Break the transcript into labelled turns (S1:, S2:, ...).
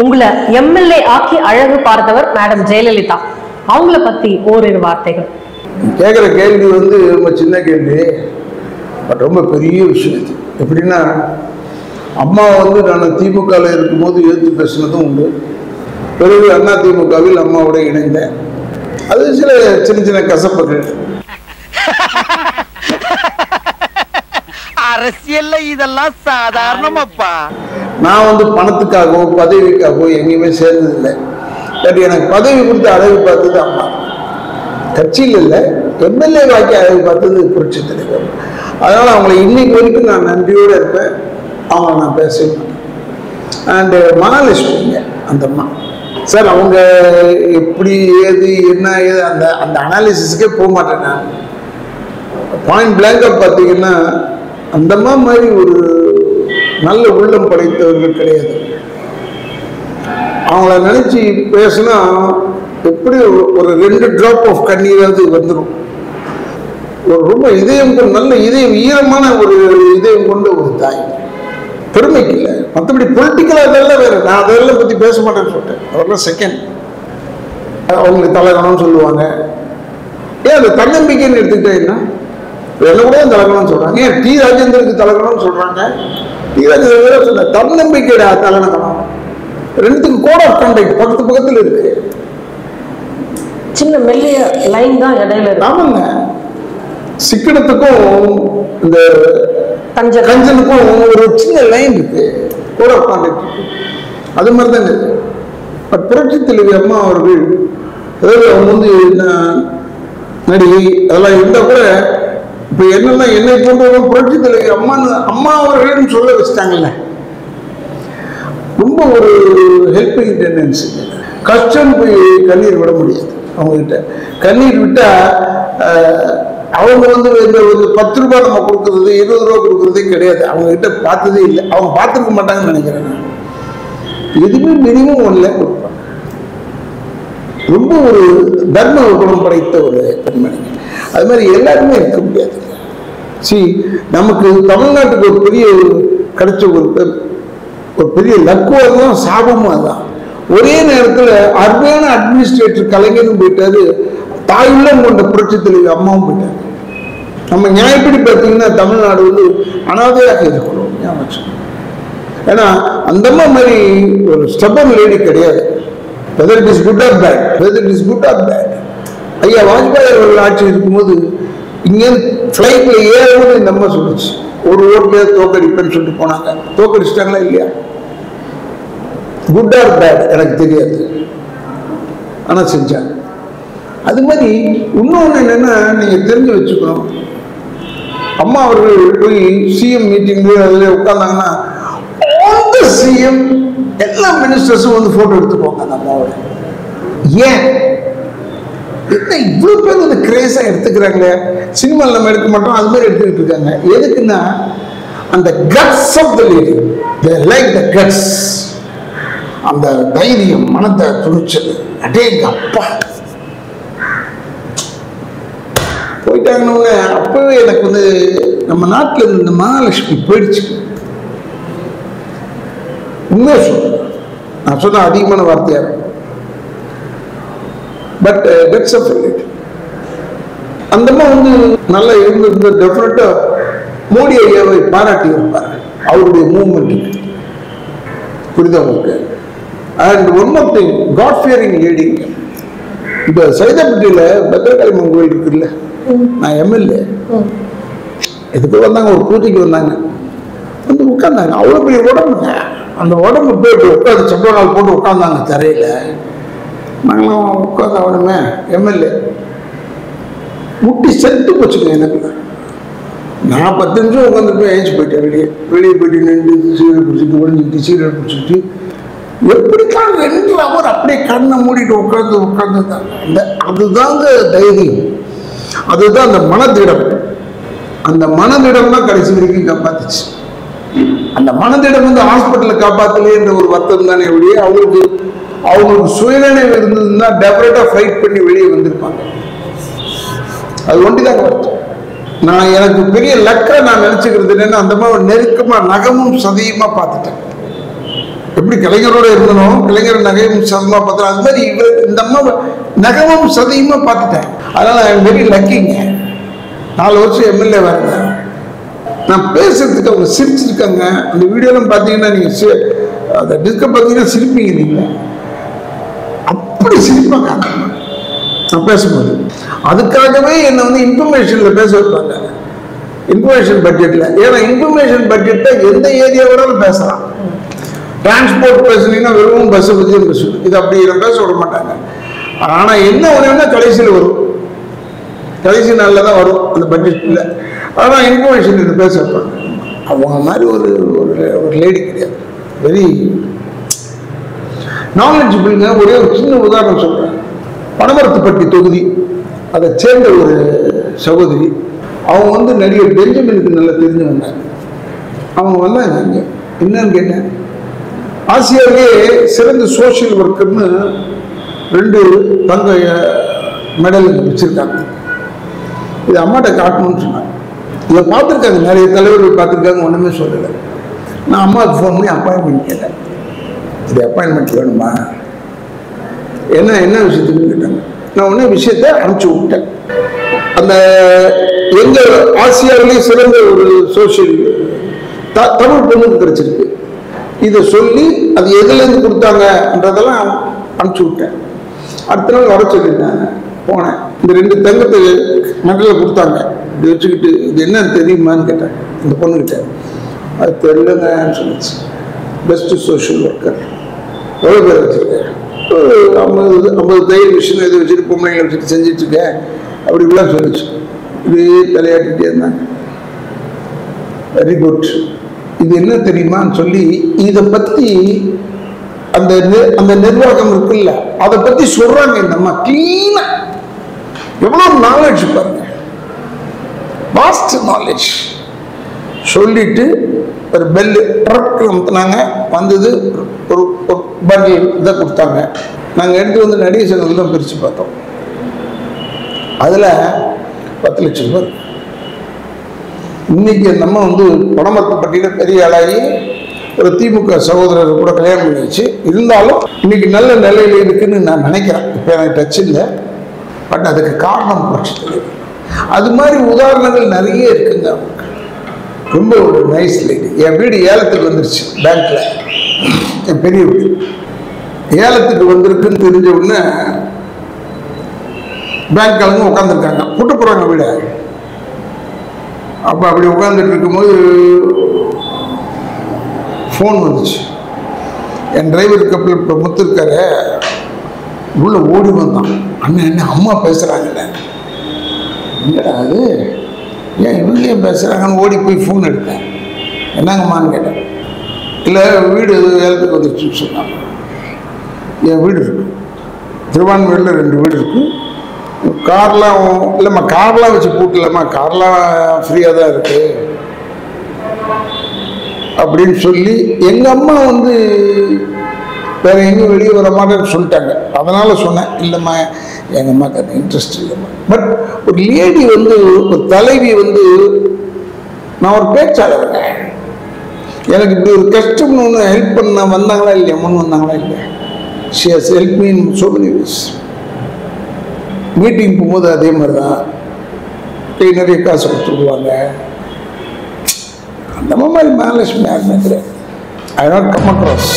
S1: உங்களை எம்எல்ஏ ஆக்கி அழகு பார்த்தவர் மேடம் ஜெயலலிதா. அவங்கள பத்தி ஓரிரு வார்த்தைகள்.
S2: கேட்குற கேள்வி வந்து ரொம்ப சின்ன கேள்வி, பட் ரொம்ப பெரிய விஷயம். எப்படின்னா, அம்மா வந்து நான் திமுகவில் இருக்கும்போது எழுத்து பேசினதும் உண்டு. பிறகு அண்ணா திமுகவில் அம்மாவோட இணைந்தேன். அது சில சின்ன சின்ன கசப்புகள்.
S3: அரசியல்ல இதெல்லாம் சாதாரணமாப்பா.
S2: நான் வந்து பணத்துக்காகவோ பதவிக்காகவோ எங்கேயுமே சேர்ந்ததில்லை. பட் எனக்கு பதவி கொடுத்து அழகு பார்த்தது அம்மா. கட்சியில் இல்லை, எம்எல்ஏ வாக்கி அழகு பார்த்தது புரட்சி தலைவர். அதனால் அவங்களை இன்னைக்கு வரைக்கும் நான் நன்றியோடு இருப்பேன். அவங்கள நான் பேசுவேன். அண்டு மகாலட்சுமிங்க அந்த அம்மா சார், அவங்க எப்படி ஏது என்ன ஏது அந்த அந்த அனாலிசிஸ்க்கே போக மாட்டேன் நான். பாயிண்ட் பிளாங்காக பார்த்தீங்கன்னா அந்த அம்மா மாதிரி ஒரு நல்ல உள்ளம் படைத்தவர்கள் கிடையாது. அவங்கள நினைச்சு பேசினா எப்படி ஒரு 2 டிராப் ஆஃப் கண்ணீராவது வந்துடும். ஒரு ரொம்ப இதயம் கொண்டு நல்ல இதயம் ஈரமான ஒரு இதயம் கொண்ட ஒரு தாய். பெருமைக்கு இல்லை, மற்றபடி பொலிட்டிக்கலாக அதெல்லாம் வேறு. நான் அதெல்லாம் பற்றி பேச மாட்டேன்னு சொல்லிட்டேன். அதெல்லாம் செகண்ட். அவங்களுக்கு தலகணம்னு சொல்லுவாங்க. ஏன் அந்த தன்னம்பிக்கைன்னு எடுத்துக்கிட்டேன்னா என்ன கூட தலகணம்னு சொல்கிறாங்க. ஏன் டி ராஜேந்திரனுக்கு தலகணம்னு சொல்கிறாங்க. டி ராஜேந்திரன் சொல்ல தன்னம்பிக்கையோட தலகணம். ரெண்டுத்துக்கு கோட் ஆஃப் கான்டாக்ட் பக்கத்தில் இருக்கு.
S1: சின்ன மெல்லிய லைன் தான் இடையில இருக்கு. ஆமாங்க,
S2: சிக்கனத்துக்கும் இந்த கஞ்சனுக்கும் ஒரு சின்ன லைன் இருக்கு, கோட் ஆஃப் கான்டாக்ட் இருக்கு. அது மாதிரி தான் இருக்கு. பட் புரட்சி தலைவி அம்மா அவர்கள் அதாவது அவங்க வந்து நடிகை அதெல்லாம் இருந்தால் கூட இப்போ என்னென்னா என்னை போன்றவங்க புரட்சி தலைவி அம்மா அவர்கள்னு சொல்ல வச்சுட்டாங்கல்ல. ரொம்ப ஒரு ஹெல்பிங் டெண்டன்சி. கஷ்டம் போய் கண்ணீர் விட முடியாது அவங்ககிட்ட. கண்ணீர் விட்டால் அவங்க வந்து இந்த ஒரு 10 ரூபாய் நம்ம கொடுக்குறது 20 ரூபா கொடுக்குறதே கிடையாது. அவங்ககிட்ட பார்த்ததே இல்லை, அவங்க பார்த்துருக்க மாட்டாங்கன்னு நினைக்கிறேன் நான். எதுவுமே மினிமம் 1 லேக் கொடுப்பாங்க. ரொம்ப ஒரு தர்ம குணம் படைத்த ஒரு பெண்மணி. அது மாதிரி எல்லாருமே இருக்க முடியாது. நமக்கு தமிழ்நாட்டுக்கு ஒரு பெரிய கிடைச்ச ஒரு பெரிய லக்குவாக தான் சாபமும் அதுதான். ஒரே நேரத்தில் அருமையான அட்மினிஸ்ட்ரேட்டர் கலைஞரும் போயிட்டாரு, தாயுள்ளம் கொண்ட புரட்சி தலைவி அம்மாவும் போயிட்டாரு. நம்ம நியாயப்படி பார்த்தீங்கன்னா தமிழ்நாடு வந்து அனாதையாக இருக்கணும். ஏன்னா அந்த அம்மா மாதிரி ஒரு ஸ்டபன் லேடி கிடையாது. Whether it is good or bad, whether it is good or bad. ஐயா வாஜ்பாய் அவர்கள் ஆட்சி இருக்கும்போது இங்கேருந்து ஃப்ளைட்டில் ஏறும்போது இந்த அம்மா சொல்லிச்சு, ஒரு ஓட்டுல தோக்கடிப்பேன்னு சொல்லிட்டு போனாங்க. தோக்கடிச்சிட்டாங்களா இல்லையா? குட் ஆர் பேட் எனக்கு தெரியாது, ஆனால் செஞ்சாங்க. அது மாதிரி இன்னொன்று என்னென்னா நீங்கள் தெரிஞ்சு வச்சுக்கணும். அம்மா அவர்கள் போய் சிஎம் மீட்டிங்கு அதில் உட்கார்ந்தாங்கன்னா அந்த சிஎம் எல்லா மினிஸ்டர்ஸும் வந்து ஃபோட்டோ எடுத்துக்குவாங்க அந்த அம்மாவோட. ஏன் என்ன இவ்வளோ பேர் வந்து கிரேஸாக எடுத்துக்கிறாங்களே? சினிமாவில் நம்ம எடுக்க மாட்டோம், அது மாதிரி எடுத்துக்கிட்டு இருக்காங்க. எதுக்குன்னா அந்த guts of the lady, they like the guts. அந்த தைரியம், மனத்தை துணிச்சல். அடே அப்பா போயிட்டாங்கன்னு அப்பவே எனக்கு வந்து நம்ம நாட்டில் இந்த மகாலட்சுமி போயிடுச்சு. உண்மையா சொல்றேன், நான் சொன்ன அதிகமான வார்த்தையா. பட் கட்ஸ் ஆஃப் லேடி அந்தம்மா வந்து நல்லா இருந்திருந்த டெஃபினட்டா மோடி ஐயாவை பாராட்டி இருப்பார் அவருடைய மூவ்மெண்ட்டுக்கு. புரியுதா உங்களுக்கு? And one of thing, god fearing lady. இப்போ சைதாப்பட்டியில் பத்திரகாளியம்மன் கோயில் இருக்குல்ல, நான் எம்எல்ஏ இதுக்கு வந்தாங்க, ஒரு பூஜைக்கு வந்தாங்க, வந்து உட்காந்தாங்க. அவ்வளோ பெரிய உடம்புங்க. அந்த உடம்பு போயிட்டு உட்காந்து செப்பல் போட்டு உட்காந்தாங்க தரையில். நாங்களாம் உட்காந்து அவனுமே எம்எல்ஏ முட்டி செத்து போச்சுங்க எனக்கு. நான் 10 நிமிஷம் உட்காந்து போய் ஏஞ்சி போயிட்டேன். வெளியே போயிட்டு நின்று சீரட் பிடிச்சிட்டு ஒழிஞ்சிக்கிட்டு சீரட் பிடிச்சிட்டு எப்படித்தான் 2 ஹவர் அப்படியே கண்ணை மூடிட்டு உட்காந்து அந்த அதுதாங்க தைரியம், அதுதான் அந்த மனதிடம். அந்த மனதிடம் தான் கடைசி வரைக்கும் காப்பாத்துச்சு. அந்த மனதிடம் வந்து ஹாஸ்பிட்டலில் காப்பாற்றலைன்ற ஒரு வருத்தம் தானே வெளியே. அவங்களுக்கு சுயநினைவு இருந்ததுன்னா டெஃபினட்டா ஃபைட் பண்ணி வெளியே வந்திருப்பாங்க. அது ஒண்டிதாங்க வருத்தம். நான் எனக்கு பெரிய லக்கா நான் நினைச்சுக்கிறது என்னன்னா அந்த மாதிரி நெருக்கமா நகமும் சதையுமா பார்த்துட்டேன். எப்படி கலைஞரோட இருந்தனும், கலைஞர் நகையும் சதமா பார்த்தோம், அது மாதிரி இவர் இந்த அம்மா நகமும் சதையுமா பார்த்துட்டேன். அதனால ஐ எம் வெரி லக்கிங்க. 4 வருஷம் எம்எல்ஏ வரங்க. நான் பேசுறதுக்கு அவங்க சிரிச்சிருக்காங்க. அந்த வீடியோலாம் பார்த்தீங்கன்னா நீங்க அதை டிஸ்கப் பார்த்தீங்கன்னா சிரிப்பீங்க. நீங்க அப்படி சிரிப்பாங்க நான் பேசும்போது. அதுக்காகவே என்னை வந்து இன்ஃபர்மேஷன்ல பேச வைப்பாங்க, இன்ஃபர்மேஷன் பட்ஜெட்ல. ஏன்னா இன்ஃபர்மேஷன் பட்ஜெட்ல எந்த ஏரியா வேணாலும் பேசலாம். டிரான்ஸ்போர்ட் பேசுனீங்கன்னா வெறும் பஸ் பற்றி பேசணும், இது அப்படி பேச விட மாட்டாங்க. ஆனா என்ன ஒண்ணுன்னா கடைசியில் வரும், கடைசி நாளில் தான் வரும் அந்த பட்ஜெட்ல. ஆனா இன்ஃபர்மேஷன் இது பேச வைப்பாங்க. அவங்க மாதிரி ஒரு லேடி கிடையாது, வெரி நாலேஜபிள்ங்க. ஒரே ஒரு சின்ன உதாரணம் சொல்றேன். பனமரத்துப்பட்டி தொகுதி அதை சேர்ந்த ஒரு சகோதரி, அவங்க வந்து நடிகர் பெஞ்சமினுக்கு நல்லா தெரிஞ்சவங்க. அவங்க வந்தாங்க இங்கே, என்னன்னு கேட்டேன், ஆசியாவிலேயே சிறந்த சோசியல் ஒர்க்கர்னு 2 தங்க மெடல் வச்சிருக்காங்க. இது அம்மாட்ட காட்டணும்னு சொன்னாங்க. இதை பார்த்துருக்காங்க, நிறைய தலைவர்கள் பார்த்துருக்காங்க, ஒன்றுமே சொல்லலை. நான் அம்மாவுக்கு ஃபோன் பண்ணி அப்பாயின்மெண்ட் கேட்டேன். இது அப்பாயின்மெண்ட் வேணுமா, என்ன விஷயத்துக்குன்னு கேட்டாங்க. நான் ஒன்றே விஷயத்த அனுப்பிச்சு விட்டேன். அந்த எங்க ஆசியாவிலேயே சிறந்த ஒரு சோசியல் தமிழ் பொண்ணுக்கு கிடைச்சிருக்கு. இதை சொல்லி அது எதுலேருந்து கொடுத்தாங்கன்றதெல்லாம் அனுப்பிச்சு விட்டேன். அடுத்த நாள் வர சொல்லியிருந்தாங்க, போனேன். இந்த 2 தங்கத்தை மெடலில் கொடுத்தாங்க. இப்படி வச்சுக்கிட்டு இது என்னன்னு தெரியுமான்னு கேட்டேன் இந்த பொண்ணுக்கிட்ட. அது தெரியலங்கன்னு சொல்லிச்சு. Best social worker. எவ்வளோ பேர் வச்சுருக்கேன், 50 தையல் மிஷின் இதை வச்சுட்டு பொம்பளைங்களை வச்சுட்டு செஞ்சுட்டு இருக்கேன் அப்படி இப்படிலாம் சொல்லிச்சு. இது தலையாட்டிகிட்டே இருந்தாங்க. வெரி குட், இது என்ன தெரியுமான்னு சொல்லி இதை பற்றி அந்த நிர்வாகம் இருக்குல்ல அதை பற்றி சொல்றாங்க. இந்த அம்மா கிளீனா எவ்வளோ நாலேஜ் பாருங்க, வாஸ்ட் நாலேஜ். சொல்லிட்டு ஒரு பெல்லு ட்ரக் அமுத்தினாங்க, வந்தது ஒரு பண்டில் இதை கொடுத்தாங்க. நாங்கள் எடுத்து வந்து நடிகை சங்கத்தில் தான் பிரித்து பார்த்தோம். அதில் 10 லட்சம் ரூபாய். இன்னைக்கு நம்ம வந்து பனமரத்துப்பட்டியில் பெரிய ஆளாகி ஒரு திமுக சகோதரர் கூட கல்யாணம் பண்ணிடுச்சு. இருந்தாலும் இன்னைக்கு நல்ல நிலையில் இருக்குன்னு நான் நினைக்கிறேன். இப்போ எனக்கு டச் இல்லை, பட் அதுக்கு காரணம் புரட்சி தலைவர். அது மாதிரி உதாரணங்கள் நிறைய இருக்குங்க. அவங்களுக்கு ரொம்ப ஒரு நைஸ் லேடி. என் வீடு ஏலத்துக்கு வந்துருச்சு பேங்க்ல, என் பெரிய வீடு ஏலத்துக்கு வந்திருக்குன்னு தெரிஞ்ச உடனே பேங்க் ஆளுங்க உட்காந்துருக்காங்க, கூட்ட போறாங்க வீட. அப்போ அப்படி உட்காந்துட்டு இருக்கும்போது ஃபோன் வந்துச்சு. என் டிரைவர் கப்பல் இப்போ முத்திருக்காரு உள்ள ஓடி வந்தான். அண்ணன் என்ன அம்மா பேசுகிறாங்கல்ல, என்னடா அது, ஏன் இவங்களே பேசுகிறாங்கன்னு ஓடி போய் ஃபோன் எடுத்தேன். என்னங்கம்மான்னு கேட்டேன். இல்லை வீடு ஏலத்துக்கு வந்துருச்சுன்னு சொன்னாங்க. என் வீடு இருக்கு திருவான்மையூரில் 2 வீடு இருக்குது. கார்லாம் இல்லைம்மா, கார்லாம் வச்சு பூட்டலம்மா, கார்லாம் ஃப்ரீயாக தான் இருக்குது அப்படின்னு சொல்லி எங்கள் அம்மா வந்து வேற எங்கேயும் வெளியே வர மாட்டேன்னு சொல்லிட்டாங்க. அதனால சொன்னேன், இல்லைம்மா எங்கள் அம்மாவுக்கு அது இன்ட்ரெஸ்ட் இல்லைம்மா. பட் ஒரு லேடி வந்து ஒரு தலைவி வந்து, நான் ஒரு பேச்சாளருங்க, எனக்கு இப்படி ஒரு கஷ்டம்னு ஒன்று ஹெல்ப் பண்ண வந்தாங்களா இல்லையா, முன் வந்தாங்களா இல்லையா. She has help me in so many ways. Meeting போகும்போது அதே மாதிரி தான் நிறைய காசு கொடுத்துருவாங்க. அந்த மாதிரி மகாலட்சுமி யாருமே கிடையாது. I not come across.